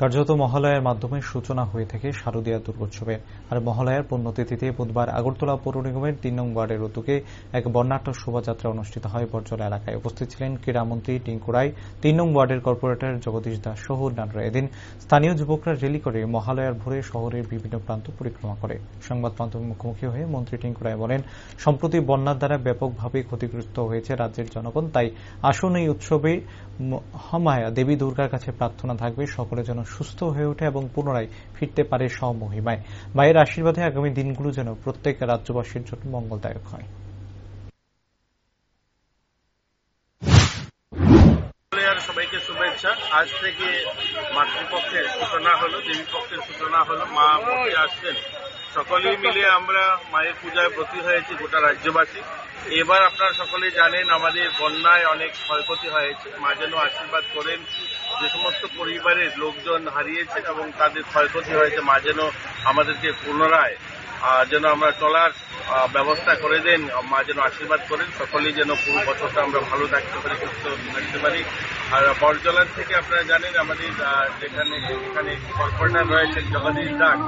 কার্যত মহালয়ার মাধ্যমে সূচনা হয়ে থাকে শারদীয়া দুর্গোৎসবের। আর মহালয়ার পুণ্যতিথিতে বুধবার আগরতলা পৌর নিগমের ৩ নং ওয়ার্ডের উদ্যোগে এক বর্ণাঢ্য শোভাযাত্রা অনুষ্ঠিত হয় বটজলা এলাকায়। উপস্থিত ছিলেন ক্রীড়ামন্ত্রী টিঙ্কু রায়, ৩ নং ওয়ার্ডের কর্পোরেটর জগদীশ দাস সহ অন্যান্যরা। এদিন স্থানীয় যুবকরা র্যালি করে মহালয়ার ভোরে শহরের বিভিন্ন প্রান্ত পরিক্রমা করে। সংবাদ মাধ্যমের মুখোমুখি হয়ে মন্ত্রী টিঙ্কু রায় বলেন, সম্প্রতি বন্যার দ্বারা ব্যাপকভাবে ক্ষতিগ্রস্ত হয়েছে রাজ্যের জনগণ। তাই আসুন এই উৎসবে মহামায়া দেবী দুর্গার কাছে প্রার্থনা থাকবে সকলে যেন সুস্থ হয়ে ওঠে এবং পুনরায় ফিরতে পারে স্বমহিমায়। মায়ের আশীর্বাদে আগামী দিনগুলো যেন প্রত্যেক রাজ্যবাসীর জন্য মঙ্গলদায়ক হয়। সবাইকে শুভেচ্ছা। আজ থেকে মাতৃপক্ষের সূচনা হলো, দেবী পক্ষের সূচনা হলো। মা মূর্তি আসছেন, সকলেই মিলে আমরা মায়ের পূজায় ব্রতী হয়েছি গোটা রাজ্যবাসী। এবার আপনারা সকলেই জানেন আমাদের বন্যায় অনেক ক্ষয়ক্ষতি হয়েছে। মা যেন আশীর্বাদ করেন, যে সমস্ত পরিবারের লোকজন হারিয়েছে এবং তাদের ক্ষয়ক্ষতি হয়েছে, মা যেন আমাদেরকে পুনরায় যেন আমরা চলার ব্যবস্থা করে দেন। মা যেন আশীর্বাদ করেন, সকলেই যেন পুরো বছরটা আমরা ভালো থাকতে পারি, সুস্থ থাকতে পারি। আর বটজলার থেকে আপনারা জানেন আমাদের যেখানে কর্পোরেটর রয়েছেন জগদীশ দাস,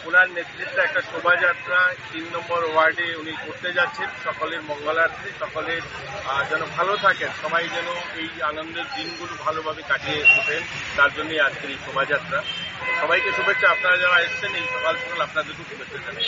ওনার নেতৃত্বে একটা শোভাযাত্রা ৩ নম্বর ওয়ার্ডে উনি করতে যাচ্ছেন। সকলের মঙ্গলার্থে, সকলের যেন ভালো থাকেন, সবাই যেন এই আনন্দের দিনগুলো ভালোভাবে কাটিয়ে ওঠেন, তার জন্যই আজকের এই শোভাযাত্রা। সবাইকে শুভেচ্ছা। আপনারা যারা এসছেন এই সকাল সকাল আপনাদেরকে শুভেচ্ছা জানাই।